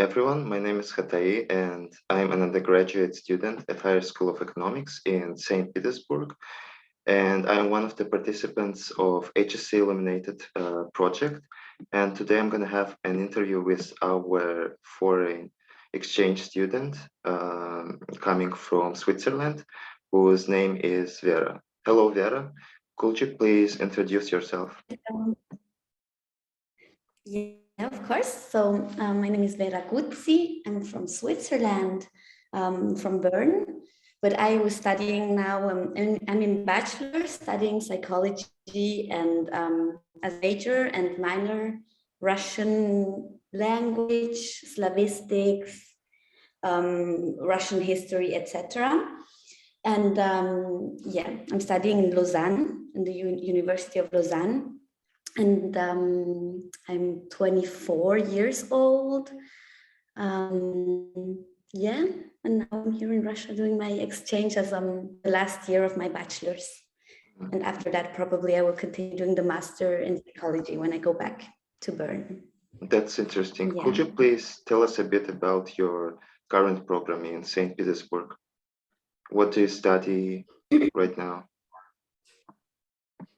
everyone, my name is Hatai and I'm an undergraduate student at Higher School of Economics in St. Petersburg. And I'm one of the participants of HSE Illuminated project. And today I'm going to have an interview with our foreign exchange student coming from Switzerland, whose name is Vera. Hello, Vera. Could you please introduce yourself? Yeah, of course. So my name is Vera Guzzi. I'm from Switzerland, from Bern, but I was studying now, I'm in bachelor studying psychology and as major and minor Russian language, Slavistics, Russian history, etc. And yeah, I'm studying in Lausanne, in the University of Lausanne. And I'm 24 years old. Yeah, and now I'm here in Russia doing my exchange as the last year of my bachelor's. And after that, probably I will continue doing the master in psychology when I go back to Bern. That's interesting. Yeah. Could you please tell us a bit about your current program in St. Petersburg? What do you study right now?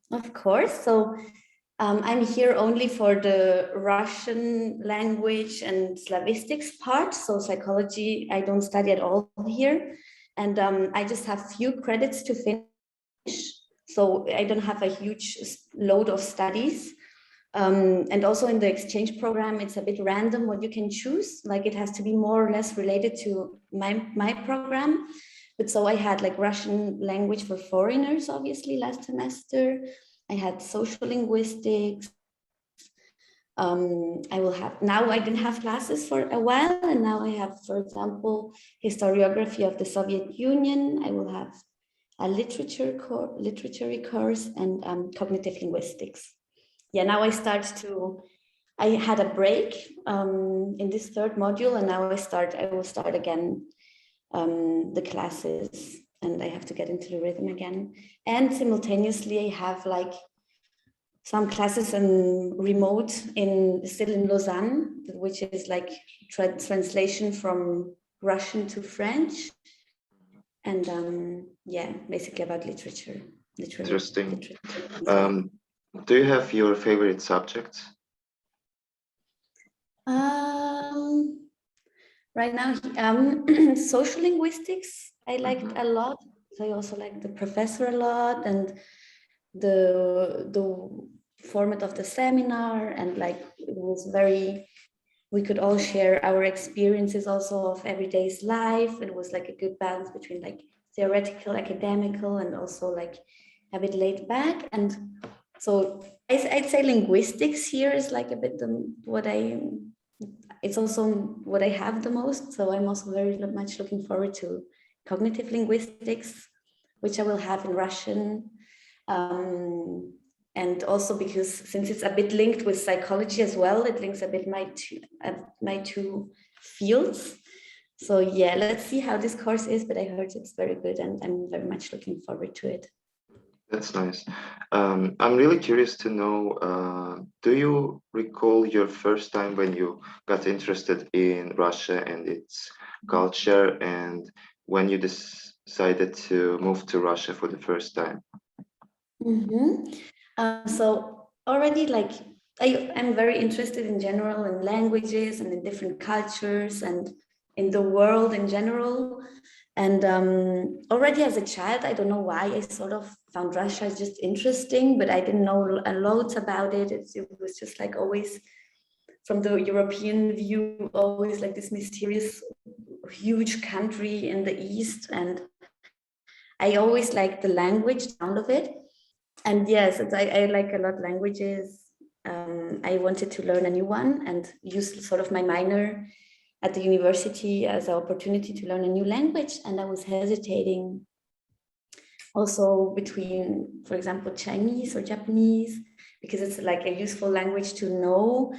Of course. So I'm here only for the Russian language and Slavistics part. So psychology, I don't study at all here. And I just have few credits to finish. So I don't have a huge load of studies. And also in the exchange program, it's a bit random what you can choose. Like it has to be more or less related to my program. But so I had like Russian language for foreigners, obviously, last semester. I had sociolinguistics. I will have, now I didn't have classes for a while, and now I have, for example, historiography of the Soviet Union. I will have a literary course and cognitive linguistics. Yeah, now I had a break in this third module, and now I will start again the classes, and I have to get into the rhythm again. And simultaneously, I have like some classes in remote still in Lausanne, which is like translation from Russian to French. And yeah, basically about literature. Interesting. Do you have your favorite subjects? Right now, social linguistics I liked a lot. So I also like the professor a lot, and the format of the seminar, and like it was very, we could all share our experiences also of everyday's life. It was like a good balance between like theoretical, academical, and also like a bit laid back. And so I'd say linguistics here is like a bit it's also what I have the most. So I'm also very much looking forward to cognitive linguistics, which I will have in Russian. And also because since it's a bit linked with psychology as well, it links a bit my two fields. So yeah, let's see how this course is, but I heard it's very good and I'm very much looking forward to it. That's nice. I'm really curious to know, do you recall your first time when you got interested in Russia and its culture, and when you decided to move to Russia for the first time? So already like I'm very interested in general in languages and in different cultures and in the world in general. And already as a child, I don't know why, I sort of found Russia just interesting, but I didn't know a lot about it. It was just like always from the European view, always like this mysterious, huge country in the East. And I always liked the language sound of it. And yes, I like a lot languages. I wanted to learn a new one and use sort of my minor at the university as an opportunity to learn a new language. And I was hesitating also between, for example, Chinese or Japanese, because it's like a useful language to know.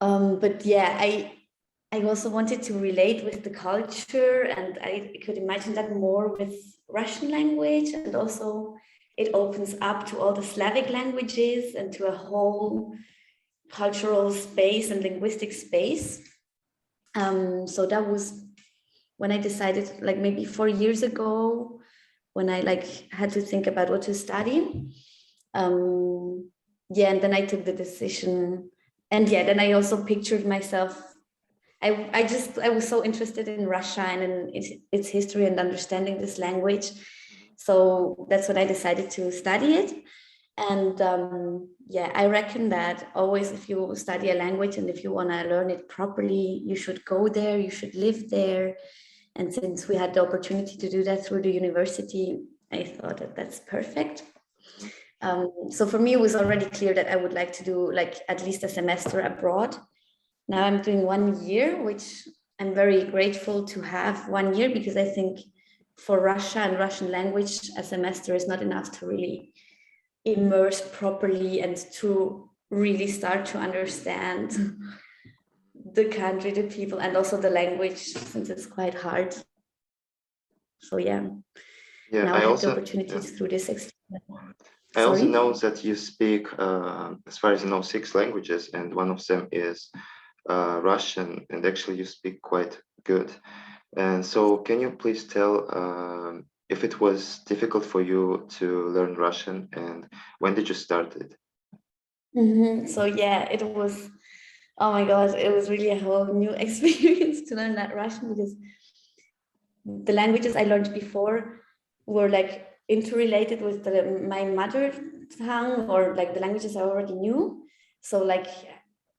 But yeah, I also wanted to relate with the culture, and I could imagine that more with Russian language. And also it opens up to all the Slavic languages and to a whole cultural space and linguistic space. So that was when I decided, like maybe 4 years ago, when I like had to think about what to study. Yeah, and then I took the decision, and yeah, then I also pictured myself. I was so interested in Russia and in its history and understanding this language. So that's when I decided to study it. And yeah, I reckon that always if you study a language and if you want to learn it properly, you should go there, you should live there. And since we had the opportunity to do that through the university, I thought that that's perfect. So for me, it was already clear that I would like to do like at least a semester abroad. Now I'm doing 1 year, which I'm very grateful to have 1 year, because I think for Russia and Russian language, a semester is not enough to really immerse properly and to really start to understand the country, the people, and also the language, since it's quite hard. So yeah, Yeah, now I I had the also opportunity yeah. through this experience. I also Sorry? know that you speak, as far as I know, 6 languages, and one of them is Russian, and actually you speak quite good. And so, can you please tell if it was difficult for you to learn Russian, and when did you start it? So yeah, it was, oh my God, it was really a whole new experience to learn that Russian, because the languages I learned before were like interrelated with my mother tongue, or like the languages I already knew. So like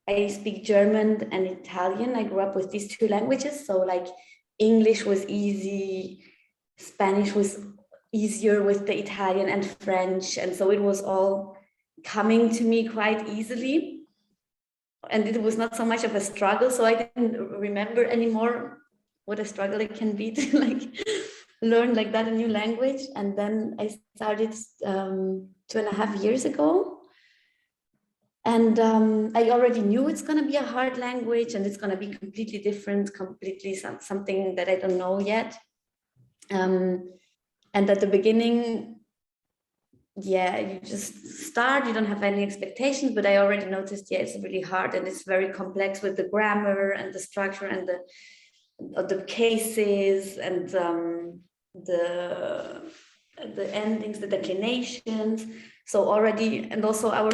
I speak German and Italian. I grew up with these two languages. So like English was easy, Spanish was easier with the Italian, and French. And so it was all coming to me quite easily. And it was not so much of a struggle. So I didn't remember anymore what a struggle it can be to like learn like that a new language. And then I started 2.5 years ago. And I already knew it's going to be a hard language, and it's going to be completely different, completely something that I don't know yet. And at the beginning, yeah, you just start, you don't have any expectations, but I already noticed, yeah, it's really hard, and it's very complex with the grammar and the structure and the cases and the endings, the declinations. So already, and also our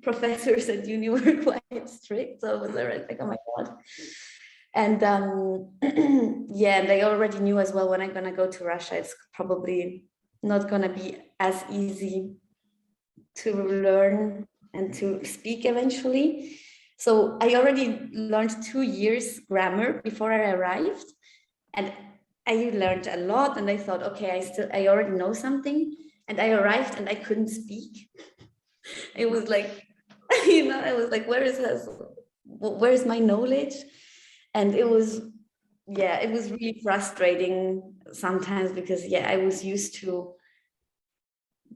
professors at uni were quite strict. So I was like, oh my God. And yeah, and I already knew as well, when I'm gonna go to Russia, it's probably not gonna be as easy to learn and to speak eventually. So I already learned 2 years grammar before I arrived, and I learned a lot. And I thought, okay, I already know something. And I arrived and I couldn't speak. It was like, I was like, where's my knowledge? And it was really frustrating sometimes, because I was used to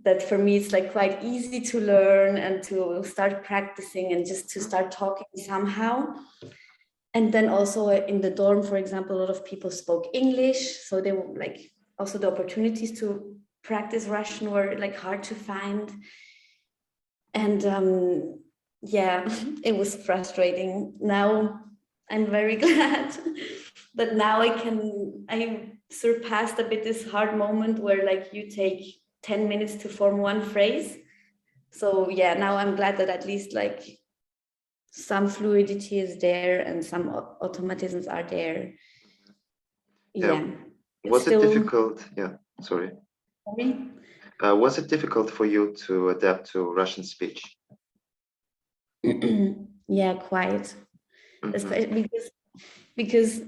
that. For me, it's like quite easy to learn and to start practicing and just to start talking somehow. And then also in the dorm, for example, a lot of people spoke English. So they were like, also the opportunities to practice Russian were like hard to find. And it was frustrating. Now I'm very glad that now I surpassed a bit this hard moment where like you take 10 minutes to form one phrase. So yeah, now I'm glad that at least like some fluidity is there and some automatisms are there. Yeah. Yeah. Was it Still, difficult? Yeah, sorry. sorry? Was it difficult for you to adapt to Russian speech? Yeah, quite. Mhm. Especially because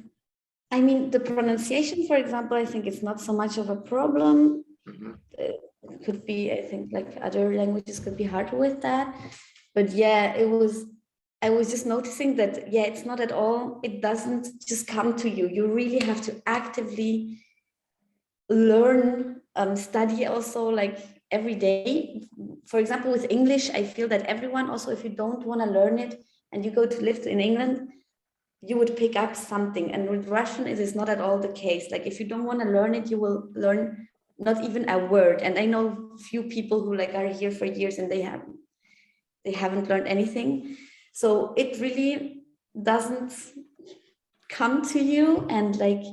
I mean, the pronunciation, for example, I think it's not so much of a problem. Mhm. It could be, I think, like other languages could be harder with that. But yeah, I was just noticing that, yeah, it's not at all, it doesn't just come to you. You really have to actively learn, study also like every day. For example, with English, I feel that everyone also, if you don't want to learn it and you go to live in England, you would pick up something. And with Russian, it is not at all the case. Like if you don't want to learn it, you will learn not even a word. And I know few people who like are here for years and they haven't learned anything. So it really doesn't come to you, and like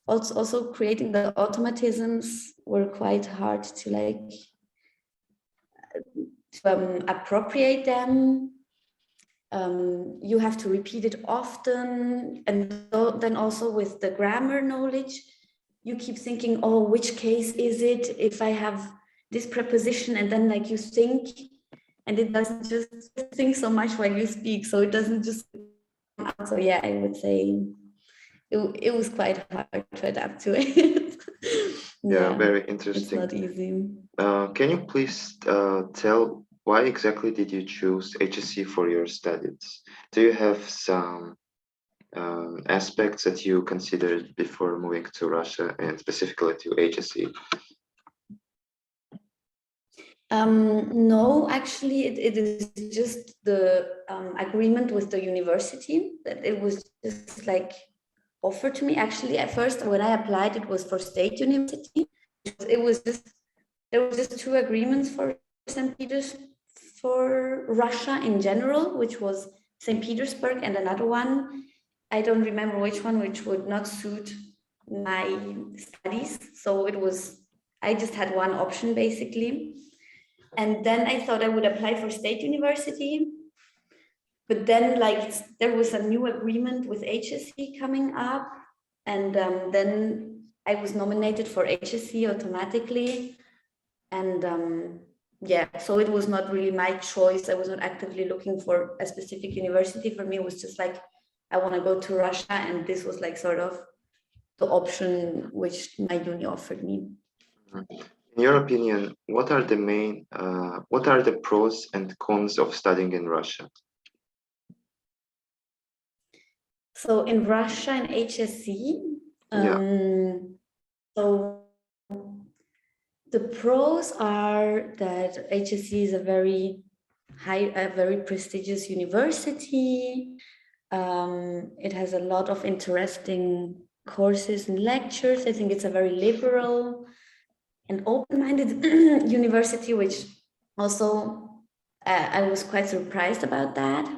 also creating the automatisms were quite hard to like appropriate them. You have to repeat it often, and then also with the grammar knowledge, you keep thinking, oh, which case is it if I have this preposition, and then like you think, and it doesn't just think so much while you speak, so it doesn't just come out. So yeah, I would say it was quite hard to adapt to it. Yeah, very It's interesting. not easy. Can you please tell why exactly did you choose HSE for your studies? Do you have some aspects that you considered before moving to Russia and specifically to HSE? No, actually, it is just the agreement with the university that it was just like offered to me. Actually, at first, when I applied, it was for state university. It was just there was just two agreements for St. Peters for Russia in general, which was St. Petersburg, and another one. I don't remember which one, which would not suit my studies. So it was I just had one option basically. And then I thought I would apply for state university, but then like there was a new agreement with HSE coming up, and then I was nominated for HSE automatically, and yeah, so it was not really my choice. I was not actively looking for a specific university. For me, it was just like I want to go to Russia, and this was like sort of the option which my uni offered me. In your opinion, what are the pros and cons of studying in Russia? So in Russia and HSE, so the pros are that HSE is a very prestigious university. It has a lot of interesting courses and lectures. I think it's a very liberal and open-minded university, which also I was quite surprised about that.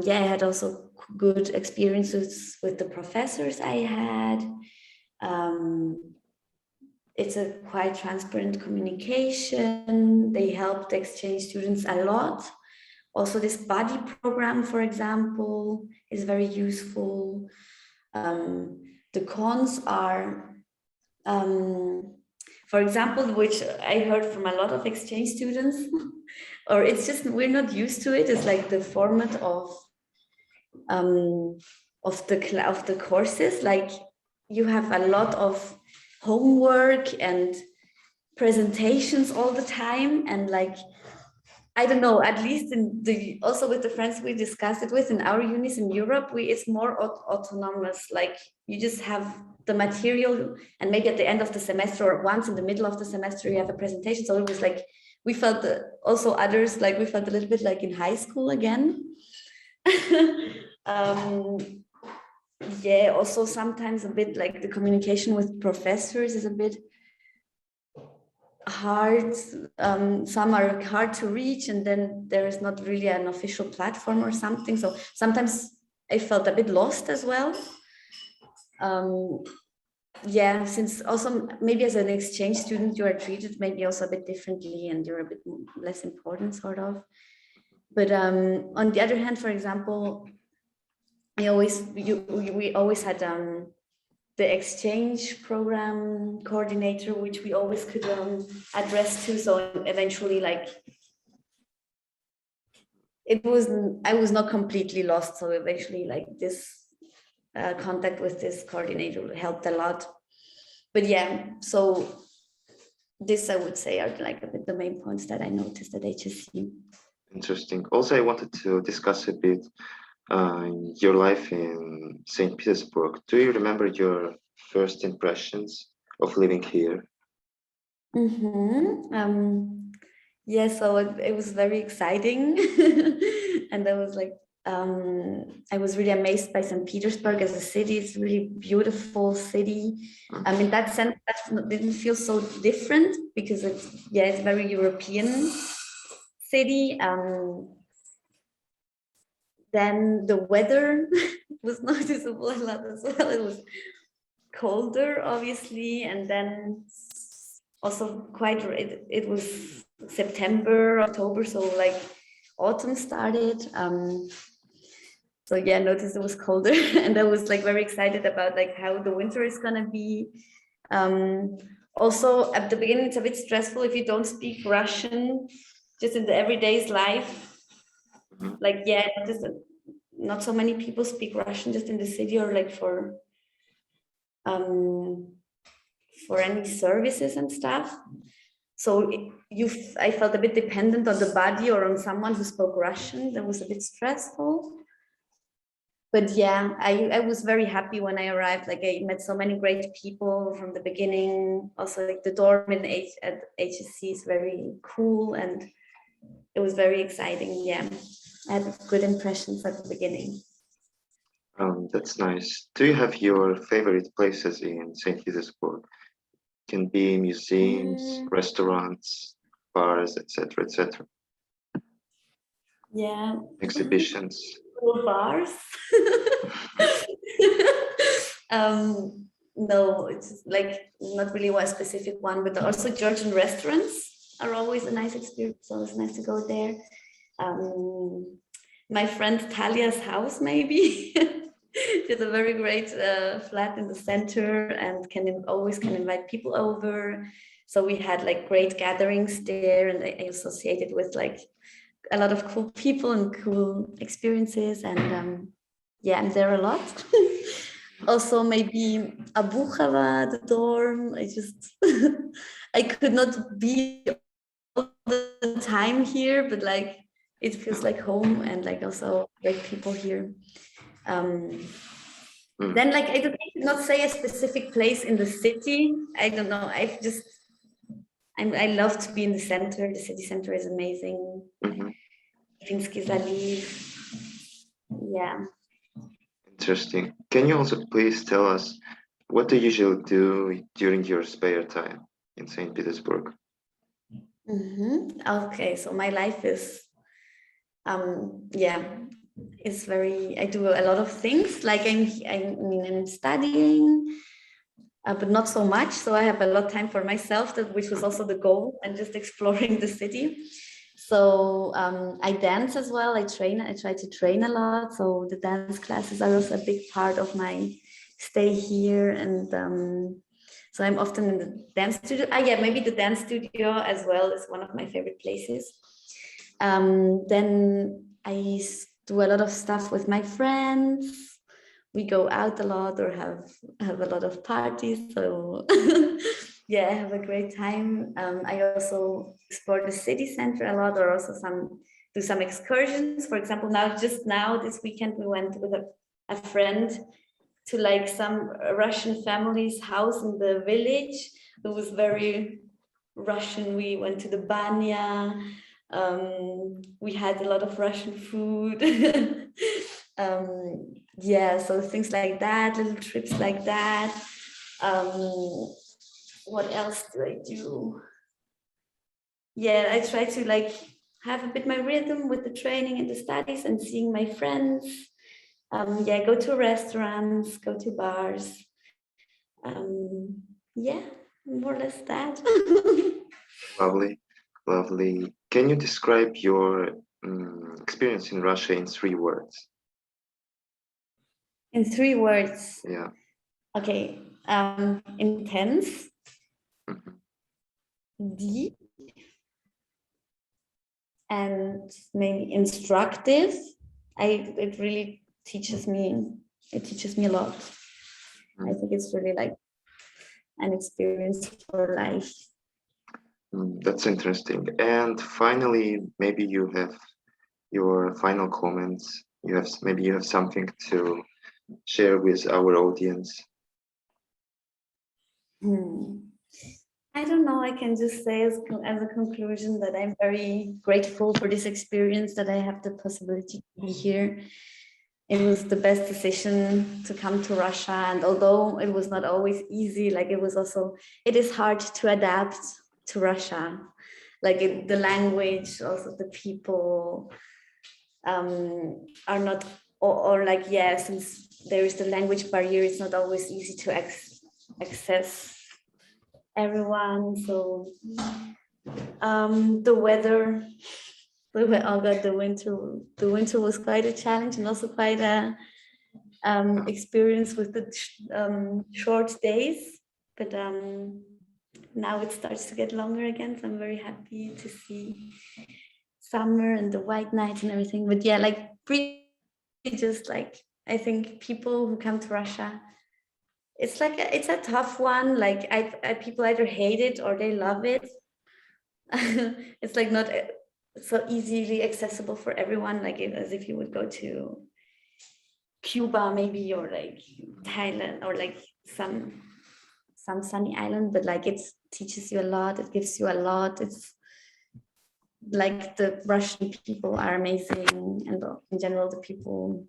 Yeah, I had also good experiences with the professors I had. It's a quite transparent communication. They helped exchange students a lot. Also, this buddy program, for example, is very useful. The cons are, for example, which I heard from a lot of exchange students, or it's just we're not used to it. It's like the format of the courses. Like you have a lot of homework and presentations all the time, and like I don't know, at least also with the friends we discussed it with in our unis in Europe, it's more autonomous. Like you just have the material, and maybe at the end of the semester or once in the middle of the semester you have a presentation. So it was like we felt also others like we felt a little bit like in high school again. Yeah, also sometimes a bit like the communication with professors is a bit hard. Some are hard to reach, and then there is not really an official platform or something. So sometimes I felt a bit lost as well. Yeah, since also maybe as an exchange student you are treated maybe also a bit differently, and you're a bit less important sort of. But on the other hand, for example, we always had the exchange program coordinator, which we always could address to. So eventually, like I was not completely lost. So eventually, like this contact with this coordinator helped a lot. But yeah, so this I would say are like a bit the main points that I noticed at HSE. Interesting. Also, I wanted to discuss a bit your life in St. Petersburg. Do you remember your first impressions of living here? Yeah, so it was very exciting. And I was like, I was really amazed by St. Petersburg as a city. It's a really beautiful city. In that sense, that didn't feel so different because it's very European city. then the weather was noticeable a lot as well. It was colder, obviously, and then also it was September, October, so like autumn started. So yeah, I noticed it was colder, and I was like very excited about like how the winter is gonna be. Also at the beginning, it's a bit stressful if you don't speak Russian, just in the everyday's life. Like yeah, just not so many people speak Russian just in the city or like for any services and stuff. So I felt a bit dependent on the body or on someone who spoke Russian. That was a bit stressful. But yeah, I was very happy when I arrived. Like I met so many great people from the beginning. Also like the dorm at HSC is very cool and it was very exciting. Yeah, I had good impressions at the beginning. That's nice. Do you have your favorite places in St. Petersburg? Can be museums, restaurants, bars, etc., etc. Yeah. Exhibitions. Bars. No, it's like not really one specific one, but also Georgian restaurants are always a nice experience. Always nice to go there. My friend Talia's house, maybe. She has a very great flat in the center and always can invite people over. So we had like great gatherings there, and I associated with like a lot of cool people and cool experiences, and yeah, I'm there a lot. Also maybe Abuchava, the dorm. I could not be all the time here, but like it feels like home, and like also great people here. Then like I could not say a specific place in the city. I don't know. I love to be in the center. The city center is amazing. Finsky Zaliv. Yeah. Interesting. Can you also please tell us what do you usually do during your spare time in St. Petersburg? Okay, so my life is I do a lot of things. Like I'm studying, but not so much. So I have a lot of time for myself, which was also the goal, and just exploring the city. So I dance as well. I try to train a lot. So the dance classes are also a big part of my stay here. And so I'm often in the dance studio. Yeah, maybe the dance studio as well is one of my favorite places. Then I do a lot of stuff with my friends. We go out a lot or have a lot of parties. So yeah, I have a great time. I also explore the city center a lot, or also do some excursions. For example, just now this weekend we went with a friend to like some Russian family's house in the village. It was very Russian. We went to the banya. We had a lot of Russian food. Yeah, so things like that, little trips like that. What else do I do? Yeah, I try to like have a bit my rhythm with the training and the studies and seeing my friends. Yeah, go to restaurants, go to bars. Yeah, more or less that. Lovely, lovely. Can you describe your experience in Russia in 3 words? In 3 words. Yeah. Okay. Intense, deep, and maybe instructive. It really teaches me. It teaches me a lot. I think it's really like an experience for life. That's interesting. And finally, maybe you have your final comments. Maybe you have something to share with our audience. I don't know. I can just say as a conclusion that I'm very grateful for this experience, that I have the possibility to be here. It was the best decision to come to Russia, and although it was not always easy, like it is hard to adapt to Russia, like the language, also the people. are not, or like, yeah, since there is the language barrier, it's not always easy to access everyone. So the weather, the winter was quite a challenge, and also quite a experience with the short days. But now it starts to get longer again, so I'm very happy to see summer and the white nights and everything. But yeah, like really just like, I think people who come to Russia, it's like it's a tough one. Like people either hate it or they love it. It's like not so easily accessible for everyone, like as if you would go to Cuba maybe, or like Thailand, or like some sunny island. But like it teaches you a lot, it gives you a lot. It's like the Russian people are amazing, and in general the people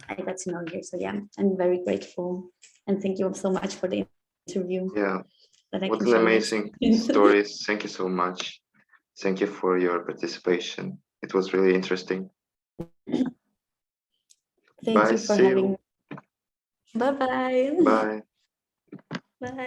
I got to know here. So yeah, I'm very grateful, and thank you so much for the interview. Yeah, That I what can an share amazing story. Thank you so much. Thank you for your participation. It was really interesting. Thank Bye, you for see having you. me. Bye-bye. Bye.